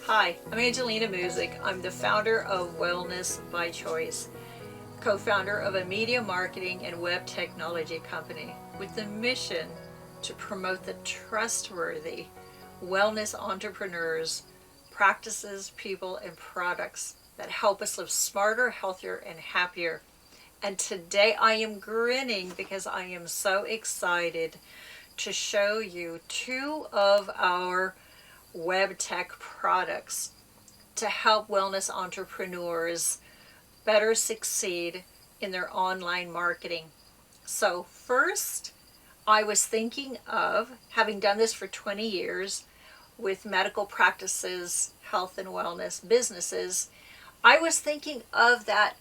Hi, I'm Angelina Music. I'm the founder of Wellness by Choice, co-founder of a media marketing and web technology company with the mission to promote the trustworthy wellness entrepreneurs, practices, people, and products that help us live smarter, healthier, and happier. And today I am grinning because I am so excited to show you two of our web tech products to help wellness entrepreneurs better succeed in their online marketing. So, first, I was thinking of having done this for 20 years with medical practices, health and wellness businesses. I was thinking of that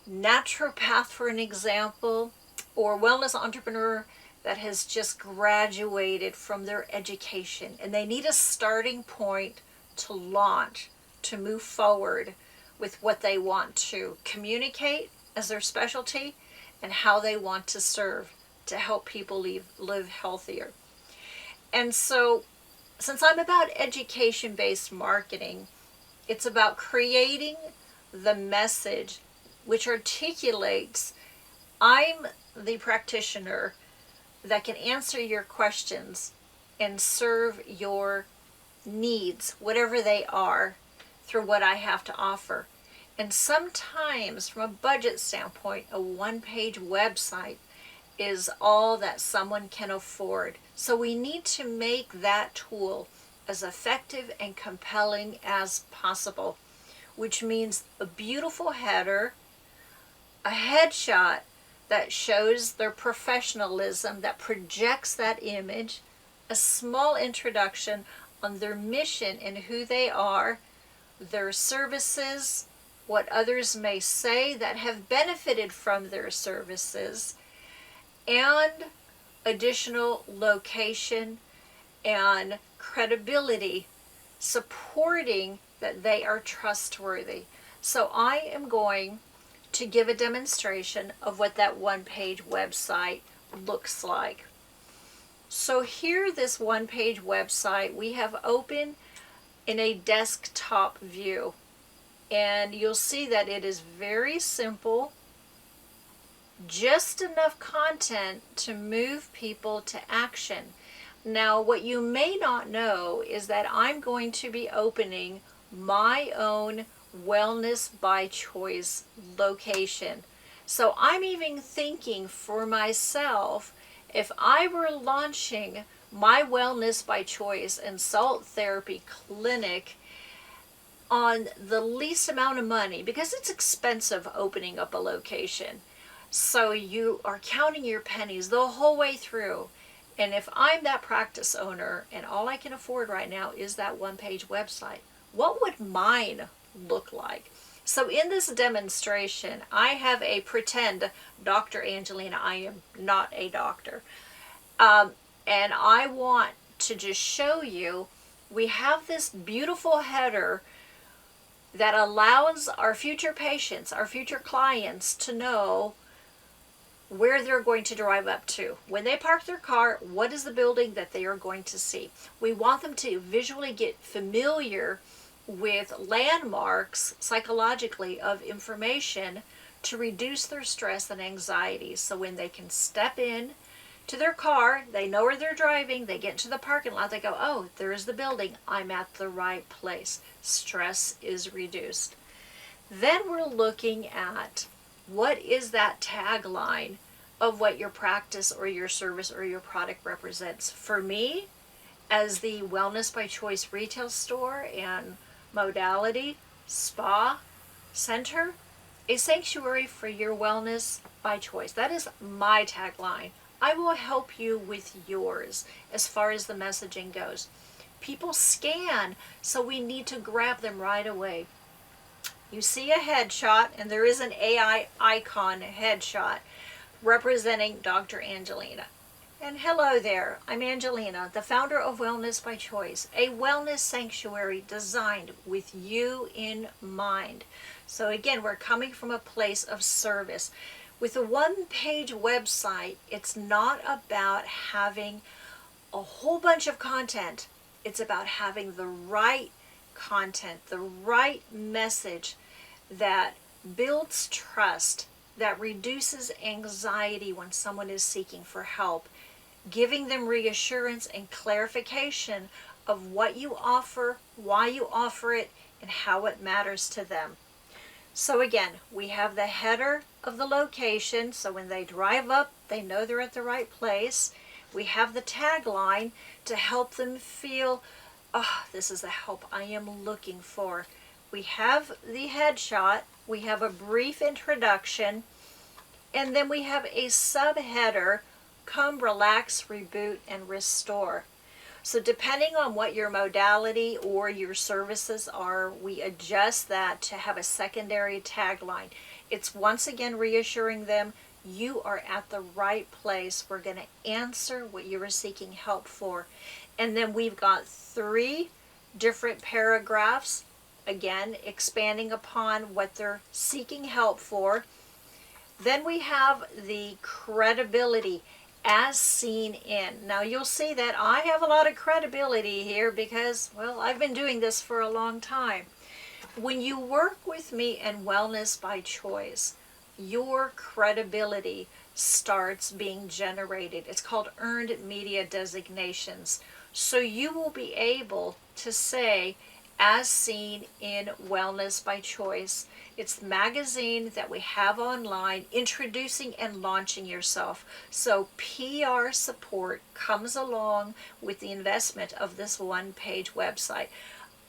naturopath, for an example, or wellness entrepreneur that has just graduated from their education and they need a starting point to launch, to move forward with what they want to communicate as their specialty and how they want to serve to help people live healthier. And so, since I'm about education based marketing, it's about creating the message which articulates I'm the practitioner that can answer your questions and serve your needs, whatever they are, through what I have to offer. And sometimes, from a budget standpoint, a one-page website is all that someone can afford. So we need to make that tool as effective and compelling as possible, which means a beautiful header, a headshot that shows their professionalism, that projects that image, a small introduction on their mission and who they are, their services, what others may say that have benefited from their services, and additional location and credibility supporting that they are trustworthy. So I am going to give a demonstration of what that one-page website looks like. So here, this one-page website we have open in a desktop view, and you'll see that it is very simple, just enough content to move people to action. Now, what you may not know is that I'm going to be opening my own Wellness by Choice location. So I'm even thinking for myself, if I were launching my Wellness by Choice and Salt Therapy Clinic on the least amount of money, because it's expensive opening up a location. So you are counting your pennies the whole way through. And if I'm that practice owner and all I can afford right now is that one-page website, what would mine look like? So in this demonstration, I have a pretend Dr. Angelina. I am not a doctor. And I want to just show you, we have this beautiful header that allows our future patients, our future clients to know where they're going to drive up to. When they park their car, what is the building that they are going to see? We want them to visually get familiar with landmarks psychologically of information to reduce their stress and anxiety. So when they can step in to their car, they know where they're driving, they get into the parking lot, they go, oh, there's the building, I'm at the right place. Stress is reduced. Then we're looking at what is that tagline of what your practice or your service or your product represents. For me, as the Wellness by Choice retail store and modality spa center, a sanctuary for your wellness by choice. That is my tagline. I will help you with yours as far as the messaging goes. People scan, so we need to grab them right away. You see a headshot, and there is an AI icon headshot representing Dr. Angelina. And hello there, I'm Angelina, the founder of Wellness by Choice, a wellness sanctuary designed with you in mind. So again, we're coming from a place of service. With a one-page website, it's not about having a whole bunch of content. It's about having the right content, the right message that builds trust, that reduces anxiety when someone is seeking for help, giving them reassurance and clarification of what you offer, why you offer it, and how it matters to them. So again, we have the header of the location, so when they drive up, they know they're at the right place. We have the tagline to help them feel, oh, this is the help I am looking for. We have the headshot, we have a brief introduction, and then we have a subheader, come, relax, reboot, and restore. So depending on what your modality or your services are, we adjust that to have a secondary tagline. It's once again reassuring them you are at the right place. We're going to answer what you are seeking help for. And then we've got 3 different paragraphs, again, expanding upon what they're seeking help for. Then we have the credibility as seen in. Now you'll see that I have a lot of credibility here because, well, I've been doing this for a long time. When you work with me in Wellness by Choice, your credibility starts being generated. It's called earned media designations. So you will be able to say, as seen in Wellness by Choice. It's the magazine that we have online introducing and launching yourself. So PR support comes along with the investment of this one-page website.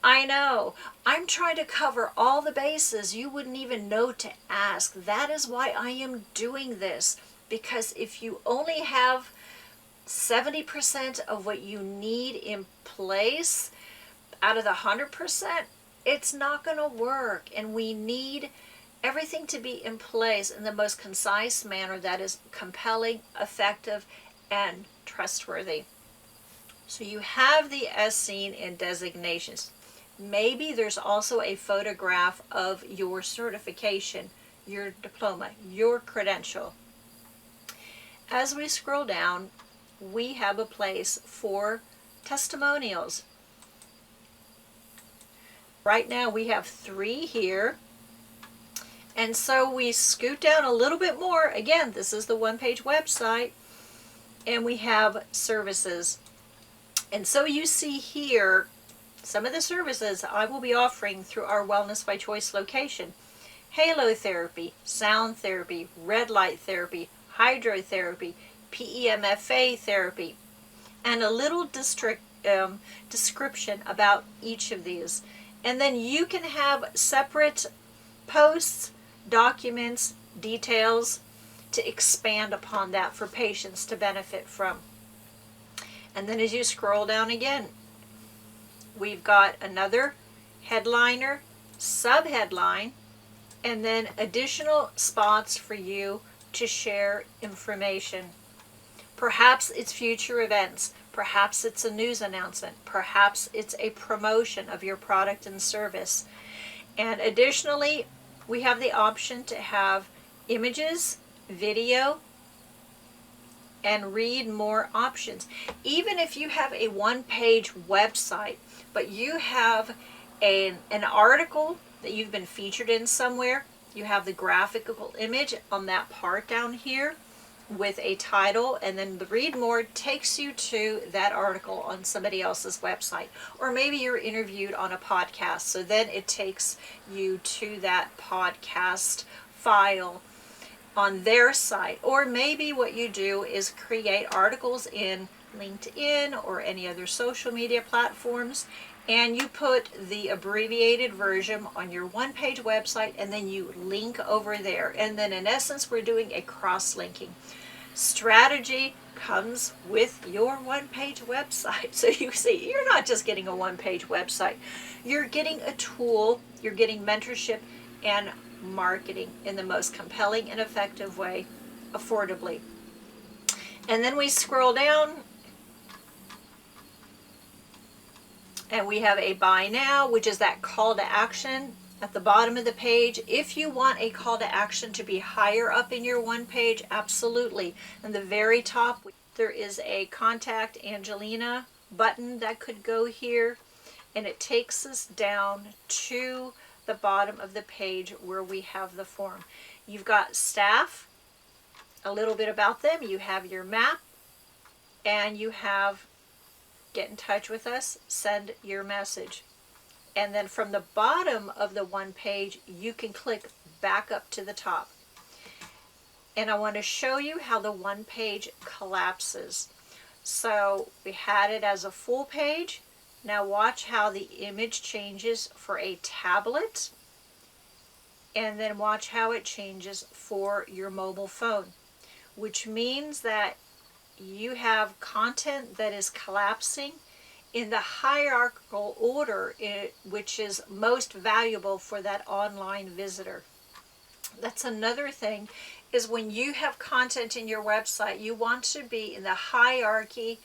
I know, I'm trying to cover all the bases you wouldn't even know to ask. That is why I am doing this, because if you only have 70% of what you need in place out of the 100%, it's not going to work. And we need everything to be in place in the most concise manner that is compelling, effective, and trustworthy. So you have the as seen in designations. Maybe there's also a photograph of your certification, your diploma, your credential. As we scroll down, we have a place for testimonials. Right now we have 3 here. And so we scoot down a little bit more. Again, this is the one-page website. And we have services. And so you see here some of the services I will be offering through our Wellness by Choice location. Halo therapy, sound therapy, red light therapy, hydrotherapy, PEMFA therapy, and a little description about each of these. And then you can have separate posts, documents, details to expand upon that for patients to benefit from. And then as you scroll down again, we've got another headliner, subheadline, and then additional spots for you to share information. Perhaps it's future events. Perhaps it's a news announcement. Perhaps it's a promotion of your product and service. And additionally, we have the option to have images, video, and read more options. Even if you have a one-page website, but you have an article that you've been featured in somewhere, you have the graphical image on that part down here with a title, and then the read more takes you to that article on somebody else's website. Or maybe you're interviewed on a podcast, so then it takes you to that podcast file on their site. Or maybe what you do is create articles in LinkedIn or any other social media platforms, and you put the abbreviated version on your one-page website, and then you link over there. And then in essence, we're doing a cross-linking. Strategy comes with your one-page website. So you see, you're not just getting a one-page website. You're getting a tool, you're getting mentorship and marketing in the most compelling and effective way, affordably. And then we scroll down, and we have a buy now, which is that call to action at the bottom of the page. If you want a call to action to be higher up in your one page, absolutely. In the very top, there is a contact Angelina button that could go here. and it takes us down to the bottom of the page where we have the form. You've got staff, a little bit about them, you have your map, and you have get in touch with us, send your message. And then from the bottom of the one page, you can click back up to the top. And I want to show you how the one page collapses. So we had it as a full page. Now watch how the image changes for a tablet. And then watch how it changes for your mobile phone, which means that you have content that is collapsing in the hierarchical order, which is most valuable for that online visitor. That's another thing, is when you have content in your website, you want to be in the hierarchy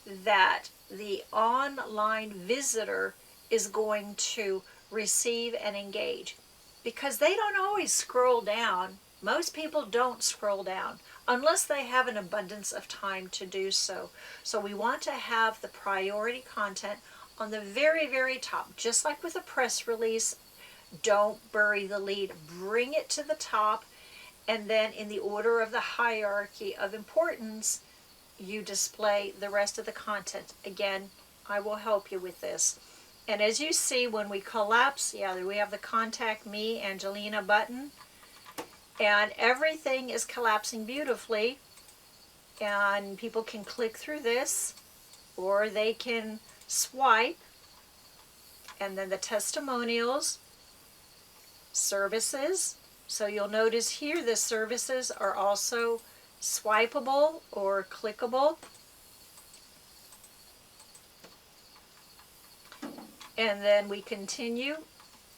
that the online visitor is going to receive and engage. Because they don't always scroll down. Most people don't scroll down unless they have an abundance of time to do so. So we want to have the priority content on the very, very top. Just like with a press release, don't bury the lead. Bring it to the top, and then in the order of the hierarchy of importance, you display the rest of the content. Again, I will help you with this. And as you see, when we collapse, we have the Contact Me, Angelina button. And everything is collapsing beautifully. And people can click through this, or they can swipe. And then the testimonials, services. So you'll notice here the services are also swipeable or clickable. And then we continue,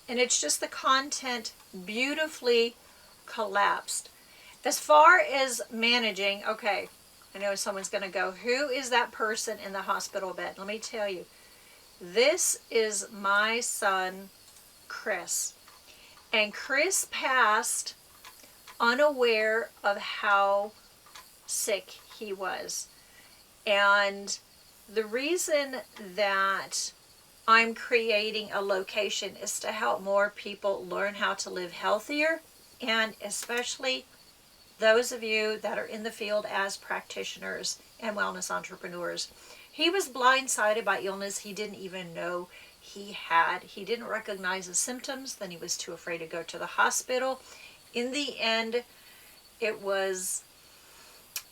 and it's just the content beautifully collapsed. As far as managing, okay, I know someone's going to go, who is that person in the hospital bed? Let me tell you, this is my son, Chris. And Chris passed unaware of how sick he was. And the reason that I'm creating a location is to help more people learn how to live healthier, and especially those of you that are in the field as practitioners and wellness entrepreneurs. He was blindsided by illness he didn't even know he had. He didn't recognize the symptoms, then he was too afraid to go to the hospital. In the end, it was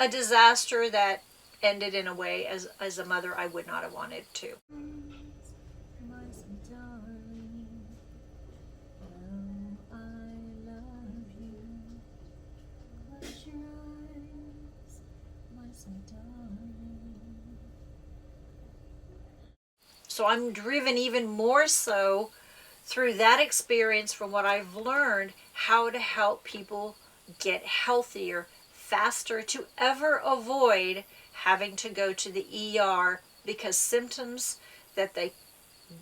a disaster that ended in a way as a mother I would not have wanted to. So I'm driven even more so through that experience from what I've learned, how to help people get healthier faster, to ever avoid having to go to the ER because symptoms that they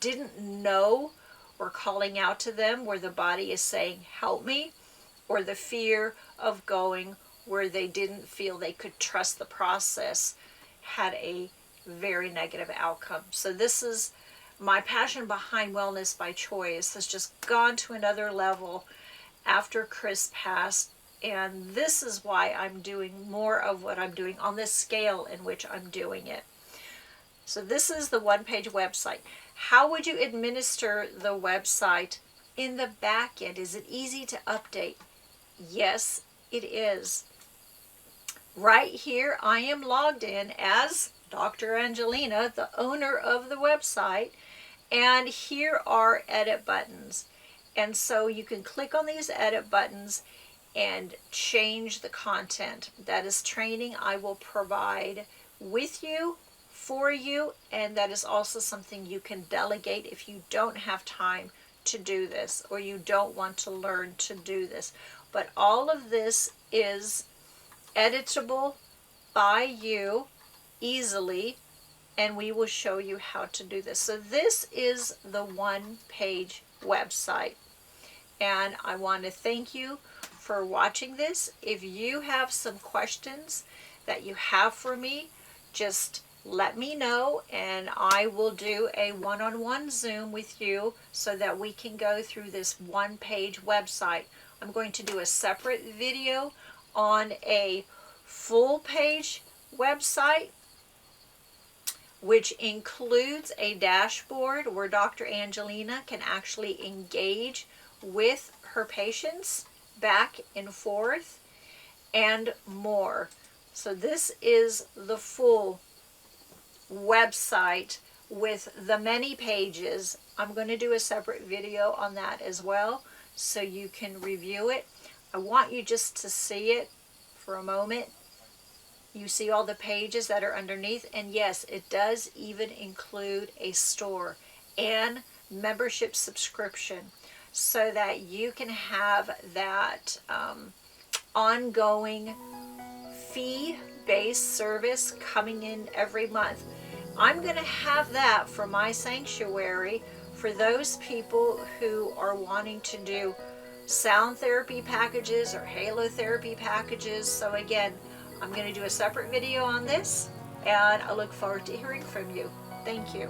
didn't know were calling out to them, where the body is saying, help me, or the fear of going where they didn't feel they could trust the process had a very negative outcome. So this is my passion behind Wellness by Choice, has just gone to another level after Chris passed. And this is why I'm doing more of what I'm doing on this scale in which I'm doing it. So this is the one-page website. How would you administer the website in the back end? Is it easy to update? Yes, it is. Right here, I am logged in as Dr. Angelina, the owner of the website, and here are edit buttons. And so you can click on these edit buttons and change the content. That is training I will provide with you, for you, and that is also something you can delegate if you don't have time to do this or you don't want to learn to do this. But all of this is editable by you easily, and we will show you how to do this. So this is the one-page website, and I want to thank you for watching this. If you have some questions that you have for me, just let me know, and I will do a one-on-one Zoom with you so that we can go through this one-page website. I'm going to do a separate video on a full-page website, which includes a dashboard where Dr. Angelina can actually engage with her patients back and forth and more. So this is the full website with the many pages. I'm going to do a separate video on that as well so you can review it. I want you just to see it for a moment. You see all the pages that are underneath, and yes, it does even include a store and membership subscription so that you can have that ongoing fee-based service coming in every month. I'm going to have that for my sanctuary for those people who are wanting to do sound therapy packages or halo therapy packages. So again, I'm going to do a separate video on this, and I look forward to hearing from you. Thank you.